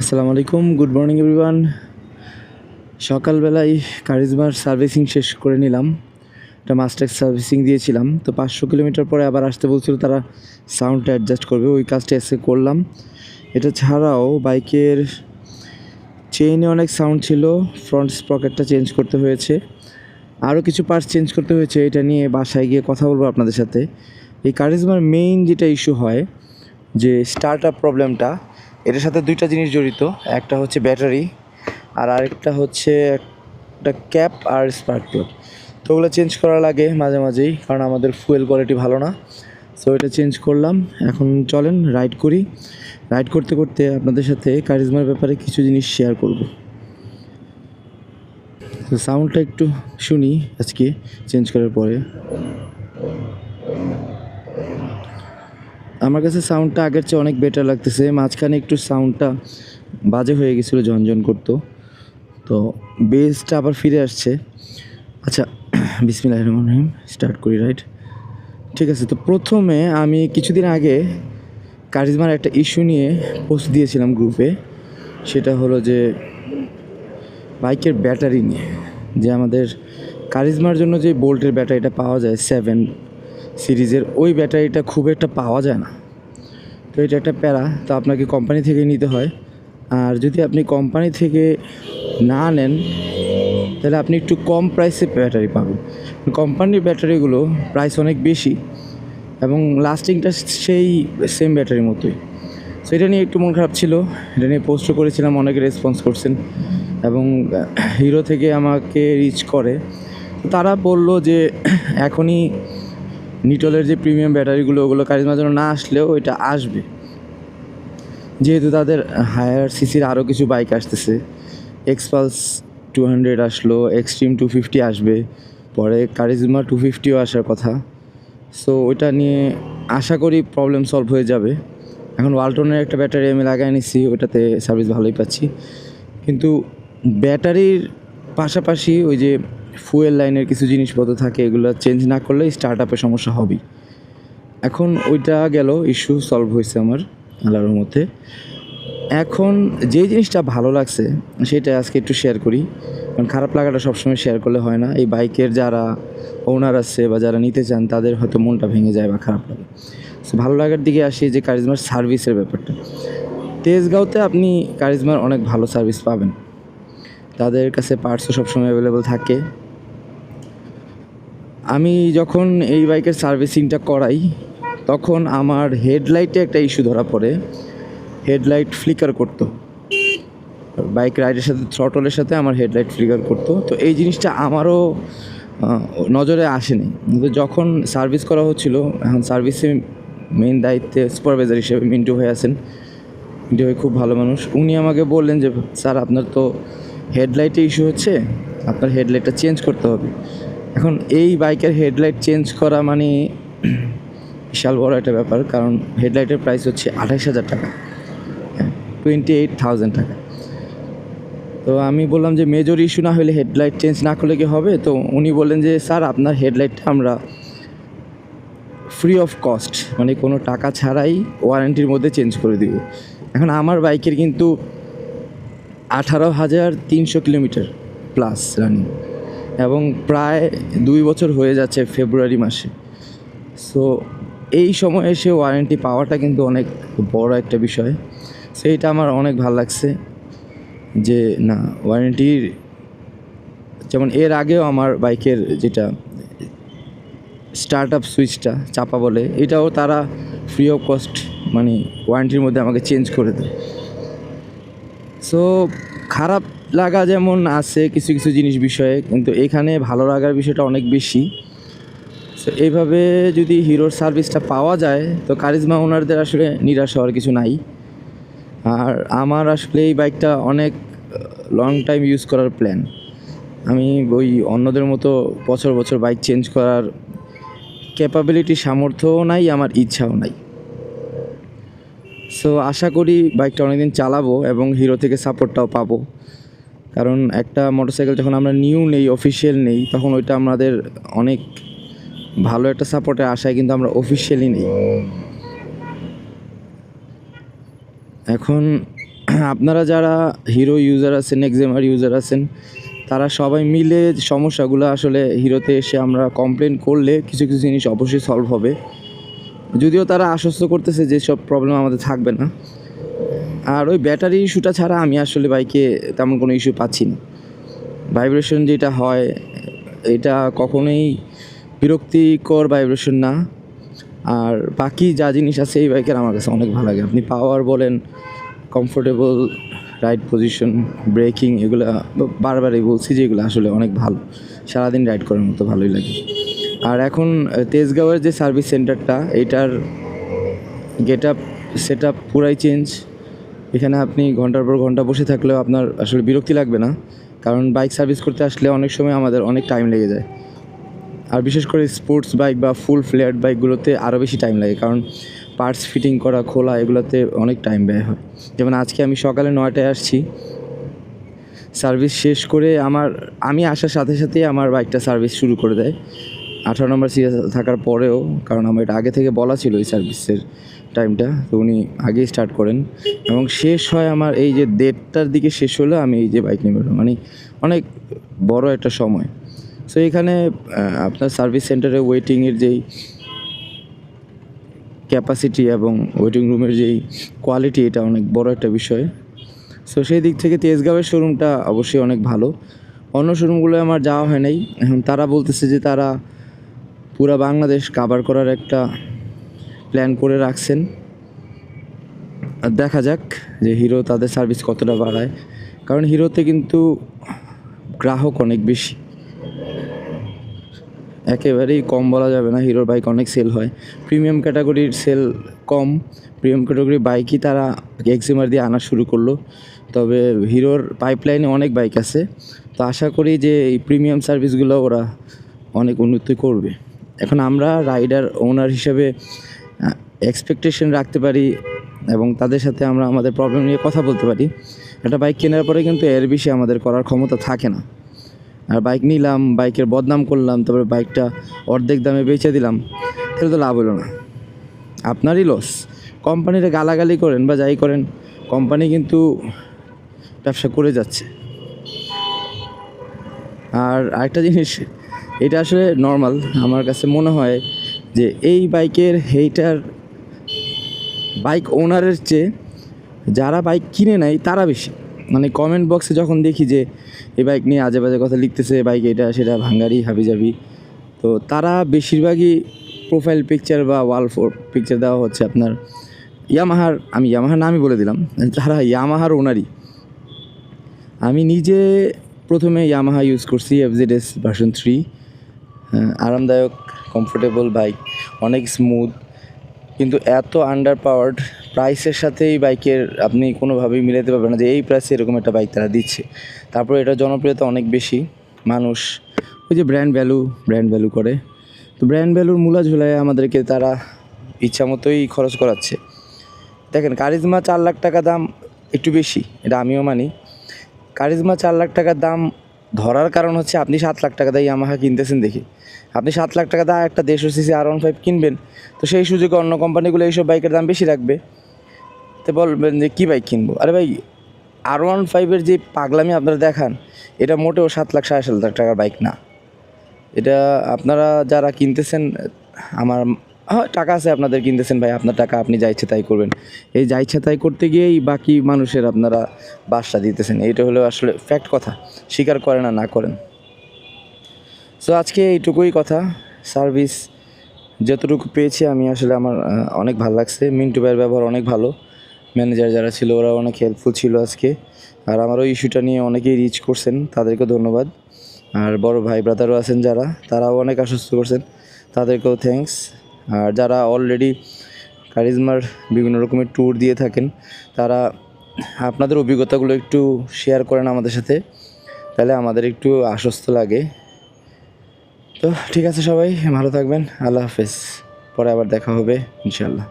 আসসালামু আলাইকুম, good morning everyone. সকালবেলায় কারিজমার সার্ভিসিং শেষ করে নিলাম। একটা মাস্টার্স সার্ভিসিং দিয়েছিলাম, তো 500 কিলোমিটার পরে আবার আসতে বলছিল, তারা সাউন্ডটা অ্যাডজাস্ট করবে, ওই কাজটা এসে করলাম। এটা ছাড়াও বাইকের চেইনে অনেক সাউন্ড ছিল, ফ্রন্ট স্প্রকেটটা চেঞ্জ করতে হয়েছে, আরও কিছু পার্টস চেঞ্জ করতে হয়েছে। এটা নিয়ে বাসায় গিয়ে কথা বলবো আপনাদের সাথে। এই কারিজমার মেইন যেটা ইস্যু হয়, যে স্টার্ট আপ প্রবলেমটা, এটার সাথে দুইটা জিনিস জড়িত। একটা হচ্ছে ব্যাটারি, আর আরেকটা হচ্ছে একটা ক্যাপ আর স্পার্ক প্লাগ। তো ওগুলো চেঞ্জ করা লাগে মাঝে মাঝেই, কারণ আমাদের ফুয়েল কোয়ালিটি ভালো না। সো এটা চেঞ্জ করলাম। এখন চলেন রাইড করি। রাইড করতে করতে আপনাদের সাথে কারিজমার ব্যাপারে কিছু জিনিস শেয়ার করব। তো সাউন্ডটা একটু শুনি আজকে চেঞ্জ করার পরে। আমার কাছে সাউন্ডটা আগের চেয়ে অনেক বেটার লাগতেছে। মাঝখানে একটু সাউন্ডটা বাজে হয়ে গেছিলো, ঝনঝন করতো, তো বেসটা আবার ফিরে আসছে। আচ্ছা, বিসমিল্লাহির রহমানির রহিম, স্টার্ট করি রাইড। ঠিক আছে, তো প্রথমে আমি কিছুদিন আগে কারিজমার একটা ইস্যু নিয়ে পোস্ট দিয়েছিলাম গ্রুপে। সেটা হলো যে বাইকের ব্যাটারি নিয়ে, যে আমাদের কারিজমার জন্য যে বোল্টের ব্যাটারিটা পাওয়া যায় 7 সিরিজের, ওই ব্যাটারিটা খুব একটা পাওয়া যায় না। তো এটা একটা প্যারা, তো আপনাকে কোম্পানি থেকে নিতে হয়। আর যদি আপনি কোম্পানি থেকে না নেন, তাহলে আপনি একটু কম প্রাইসে ব্যাটারি পাবেন। কোম্পানির ব্যাটারিগুলো প্রাইস অনেক বেশি এবং লাস্টিংটা সেই সেম ব্যাটারির মতোই। সো এটা নিয়ে একটু মন খারাপ ছিল, এটা নিয়ে পোস্টও করেছিলাম, অনেকে রেসপন্স করছেন এবং হিরো থেকে আমাকে রিচ করে। তারা বলল যে এখনই নিটলের যে প্রিমিয়াম ব্যাটারিগুলো, ওগুলো কারিজমার জন্য না আসলেও এটা আসবে, যেহেতু তাদের হায়ার সিসির আরও কিছু বাইক আসতেছে। এক্সপালস 200 আসলো, এক্সট্রিম 250 আসবে, পরে কারিজমা 250ও আসার কথা। সো ওইটা নিয়ে আশা করি প্রবলেম সলভ হয়ে যাবে। এখন ওয়ালটনের একটা ব্যাটারি আমি লাগাই নিছি, ওটাতে সার্ভিস ভালোই পাচ্ছি। কিন্তু ব্যাটারির পাশাপাশি ওই যে ফুয়েল লাইনের কিছু জিনিসপত্র থাকে, এগুলো চেঞ্জ না করলে স্টার্ট আপের সমস্যা হবেই। এখন ওইটা গেল, ইস্যু সলভ হয়েছে আমার আল্লাহর রহমতে। এখন যে জিনিসটা ভালো লাগছে সেটা আজকে একটু শেয়ার করি, কারণ খারাপ লাগাটা সবসময় শেয়ার করলে হয় না। এই বাইকের যারা ওনার আছে বা যারা নিতে চান, তাদের হয়তো মনটা ভেঙে যায় বা খারাপ লাগে। সো ভালো লাগার দিকে আসি, যে কারিজমার সার্ভিসের ব্যাপারটা। তেজগাঁওতে আপনি কারিজমার অনেক ভালো সার্ভিস পাবেন, তাদের কাছে পার্টসও সবসময় অ্যাভেলেবল থাকে। আমি যখন এই বাইকের সার্ভিসিংটা করাই, তখন আমার হেডলাইটে একটা ইস্যু ধরা পড়ে। হেডলাইট ফ্লিকার করতো, বাইক রাইডের সাথে থ্রটলের সাথে আমার হেডলাইট ফ্লিকার করতো। তো এই জিনিসটা আমারও নজরে আসেনি। কিন্তু যখন সার্ভিস করা হচ্ছিল, এখন সার্ভিসে মেইন দায়িত্বে সুপারভাইজার হিসেবে মিন্টু ভাই আছেন। মিন্টু ভাই খুব ভালো মানুষ। উনি আমাকে বললেন যে স্যার, আপনার তো হেডলাইটে ইস্যু হচ্ছে, আপনার হেডলাইটটা চেঞ্জ করতে হবে। এখন এই বাইকের হেডলাইট চেঞ্জ করা মানে বিশাল বড় একটা ব্যাপার, কারণ হেডলাইটের প্রাইস হচ্ছে 28,000 টাকা, 28,000 টাকা। তো আমি বললাম যে মেজর ইস্যু না হলে হেডলাইট চেঞ্জ না করলে কি হবে? তো উনি বললেন যে স্যার, আপনার হেডলাইটটা আমরা ফ্রি অফ কস্ট, মানে কোনো টাকা ছাড়াই ওয়ারেন্টির মধ্যে চেঞ্জ করে দিব। এখন আমার বাইকের কিন্তু 18,300 কিলোমিটার প্লাস রানিং, এবং প্রায় 2 বছর হয়ে যাচ্ছে ফেব্রুয়ারি মাসে। সো এই সময় এসে ওয়ারেন্টি পাওয়াটা কিন্তু অনেক বড় একটা বিষয়। সেইটা আমার অনেক ভালো লাগছে, যে না, ওয়ারেন্টির যেমন এর আগেও আমার বাইকের যেটা স্টার্ট আপ সুইচটা চাপা বলে, এটাও তারা ফ্রি অফ কস্ট, মানে ওয়ারেন্টির মধ্যে আমাকে চেঞ্জ করে দেয়। সো খারাপ লাগা যেমন আছে কিছু কিছু জিনিস বিষয়ে, কিন্তু এখানে ভালো লাগার বিষয়টা অনেক বেশি। সো এইভাবে যদি হিরোর সার্ভিসটা পাওয়া যায়, তো কারিজমা ওনারদের আসলে নিরাশ হওয়ার কিছু নাই। আর আমার আসলে এই বাইকটা অনেক লং টাইম ইউজ করার প্ল্যান। আমি ওই অন্যদের মতো বছর বছর বাইক চেঞ্জ করার ক্যাপাবিলিটি, সামর্থ্যও নাই, আমার ইচ্ছাও নাই। সো আশা করি বাইকটা অনেকদিন চালাবো এবং হিরো থেকে সাপোর্টটাও পাবো, কারণ একটা মোটরসাইকেল যখন আমরা নিউ নেই, অফিসিয়াল নেই, তখন ওইটা আমাদের অনেক ভালো একটা সাপোর্টের আশায় কিন্তু আমরা অফিসিয়ালি নেই। এখন আপনারা যারা হিরো ইউজার আছেন, এক্সেমার ইউজার আছেন, তারা সবাই মিলে সমস্যাগুলো আসলে হিরোতে এসে আমরা কমপ্লেন করলে কিছু কিছু জিনিস অবশ্যই সলভ হবে। যদিও তারা আশ্বস্ত করতেছে যে সব প্রবলেম আমাদের থাকবে না। আর ওই ব্যাটারি ইস্যুটা ছাড়া আমি আসলে বাইকে তেমন কোনো ইস্যু পাচ্ছি না। ভাইব্রেশন যেটা হয় এটা কখনোই বিরক্তিকর ভাইব্রেশন না। আর বাকি যা জিনিস আছে এই বাইকের আমার কাছে অনেক ভালো লাগে। আপনি পাওয়ার বলেন, কমফোর্টেবল রাইড পজিশন, ব্রেকিং, এগুলো বারবারই বলছি যে এগুলো আসলে অনেক ভালো, সারাদিন রাইড করার মতো ভালোই লাগে। আর এখন তেজগাঁওয়ের যে সার্ভিস সেন্টারটা, এইটার গেট আপ সেট আপ পুরাই চেঞ্জ। এখানে আপনি ঘন্টার পর ঘন্টা বসে থাকলেও আপনার আসলে বিরক্তি লাগবে না, কারণ বাইক সার্ভিস করতে আসলে অনেক সময় আমাদের অনেক টাইম লেগে যায়। আর বিশেষ করে স্পোর্টস বাইক বা ফুল ফ্লেয়ার্ড বাইকগুলোতে আরও বেশি টাইম লাগে, কারণ পার্টস ফিটিং করা, খোলা, এগুলোতে অনেক টাইম ব্যয় হয়। যেমন আজকে আমি সকালে 9টায় আসছি, সার্ভিস শেষ করে আমি আসার সাথে সাথেই আমার বাইকটা সার্ভিস শুরু করে দেয় 18 নম্বর সিরিয়াল থাকার পরেও, কারণ আমার এটা আগে থেকে বলা ছিল এই সার্ভিসের টাইমটা, তো উনি আগেই স্টার্ট করেন এবং শেষ হয় আমার এই যে 1:30টার দিকে শেষ হলো, আমি এই যে বাইক নিয়ে বেরোলাম, মানে অনেক বড় একটা সময়। সো এখানে আপনার সার্ভিস সেন্টারে ওয়েটিংয়ের যেই ক্যাপাসিটি এবং ওয়েটিং রুমের যেই কোয়ালিটি, এটা অনেক বড় একটা বিষয়। সো সেই দিক থেকে তেজগাঁওয়ের শোরুমটা অবশ্যই অনেক ভালো। অন্য শোরুমগুলো আমার যাওয়া হয় নাই। এখন তারা বলতেছে যে তারা পুরা বাংলাদেশ কাভার করার একটা প্ল্যান করে রাখছেন। আর দেখা যাক যে হিরো তাদের সার্ভিস কতটা বাড়ায়, কারণ হিরোতে কিন্তু গ্রাহক অনেক বেশি, একেবারেই কম বলা যাবে না। হিরোর বাইক অনেক সেল হয়, প্রিমিয়াম ক্যাটাগরির সেল কম। প্রিমিয়াম ক্যাটাগরির বাইকই তারা এক্সিমার দিয়ে আনা শুরু করলো, তবে হিরোর পাইপলাইনে অনেক বাইক আছে। তো আশা করি যে এই প্রিমিয়াম সার্ভিসগুলো ওরা অনেক উন্নতি করবে। এখন আমরা রাইডার ওনার হিসেবে এক্সপেকটেশন রাখতে পারি এবং তাদের সাথে আমরা আমাদের প্রবলেম নিয়ে কথা বলতে পারি। একটা বাইক কেনার পরে কিন্তু এর বেশি আমাদের করার ক্ষমতা থাকে না। আর বাইক নিলাম, বাইকের বদনাম করলাম, তারপরে বাইকটা অর্ধেক দামে বেচে দিলাম, তাহলে তো লাভ হলো না, আপনারই লস। কোম্পানিরা গালাগালি করেন বা যাই করেন, কোম্পানি কিন্তু ব্যবসা করে যাচ্ছে। আর আরেকটা জিনিস, এটা আসলে নর্মাল আমার কাছে মনে হয় যে এই বাইকের হেইটার বাইক ওনারের চেয়ে যারা বাইক কিনে নেয় তারা বেশি। মানে কমেন্ট বক্সে যখন দেখি যে এই বাইক নিয়ে আজে বাজে কথা লিখতেছে, বাইক এটা সেটা ভাঙ্গারি হাবিজাবি, তো তারা বেশিরভাগই প্রোফাইল পিকচার বা ওয়াল পিকচার দেওয়া হচ্ছে আপনার ইয়ামাহার। আমি ইয়ামাহার নামই বলে দিলাম, তারা ইয়ামাহার ওনারই। আমি নিজে প্রথমে ইয়ামাহা ইউজ করছি FZS ভার্সন 3, আরামদায়ক, কমফোর্টেবল বাইক, অনেক স্মুথ, কিন্তু এত আন্ডার পাওয়ার্ড প্রাইসের সাথে এই বাইকের আপনি কোনোভাবেই মিলাতে পারবেন না যে এই প্রাইসে এরকম একটা বাইক তারা দিচ্ছে। তারপরে এটা জনপ্রিয়তা অনেক বেশি, মানুষ ওই যে ব্র্যান্ড ভ্যালু করে, তো ব্র্যান্ড ভ্যালুর মূলা ঝুলায় আমাদেরকে তারা ইচ্ছা মতোই খরচ করাচ্ছে। দেখেন, কারিজমা 4 লাখ টাকা দাম একটু বেশি, এটা আমিও মানি। কারিজমা 4 লাখ টাকার দাম ধরার কারণ হচ্ছে আপনি 7 লাখ টাকা দিয়ে ইয়ামাহা কিনতেছেন দেখি। আপনি 7 লাখ টাকা দিয়ে একটা 150cc R15 কিনবেন, তো সেই সুযোগে অন্য কোম্পানিগুলো এইসব বাইকের দাম বেশি রাখবে। তো বলবেন যে কী বাইক কিনবো? আরে ভাই, R15-এর যে পাগলামি আপনারা দেখান, এটা মোটেও 7 লাখ 7.5 লাখ টাকার বাইক না। এটা আপনারা যারা কিনতেছেন, আমার টাকা আছে, আপনাদের কিনতেছেন ভাই, আপনার টাকা, আপনি যা ইচ্ছে তাই করবেন। এই যা ইচ্ছা তাই করতে গিয়েই বাকি মানুষের আপনারা বাসটা দিতেছেন, এইটা হলো আসলে ফ্যাক্ট কথা, স্বীকার করেন না করেন। সো আজকে এইটুকুই কথা। সার্ভিস যতটুকু পেয়েছি আমি আসলে আমার অনেক ভালো লাগছে। মিন্টু ভাইয়ের ব্যবহার অনেক ভালো, ম্যানেজার যারা ছিল ওরা অনেক হেল্পফুল ছিল আজকে। আর আমার ওই ইস্যুটা নিয়ে অনেকেই রিচ করছেন, তাদেরকেও ধন্যবাদ। আর বড় ভাই ব্রাদারও আছেন যারা, তারাও অনেক আশ্বস্ত করছেন, তাদেরকেও থ্যাঙ্কস। আর যারা অলরেডি কারিজমার বিভিন্ন রকমের ট্যুর দিয়ে থাকেন, তারা আপনাদের অভিজ্ঞতাগুলো একটু শেয়ার করেন আমাদের সাথে, তাহলে আমাদের একটু আশ্বস্ত লাগে। তো ঠিক আছে, সবাই ভালো থাকবেন, আল্লাহ হাফেজ, পরে আবার দেখা হবে ইনশাল্লাহ।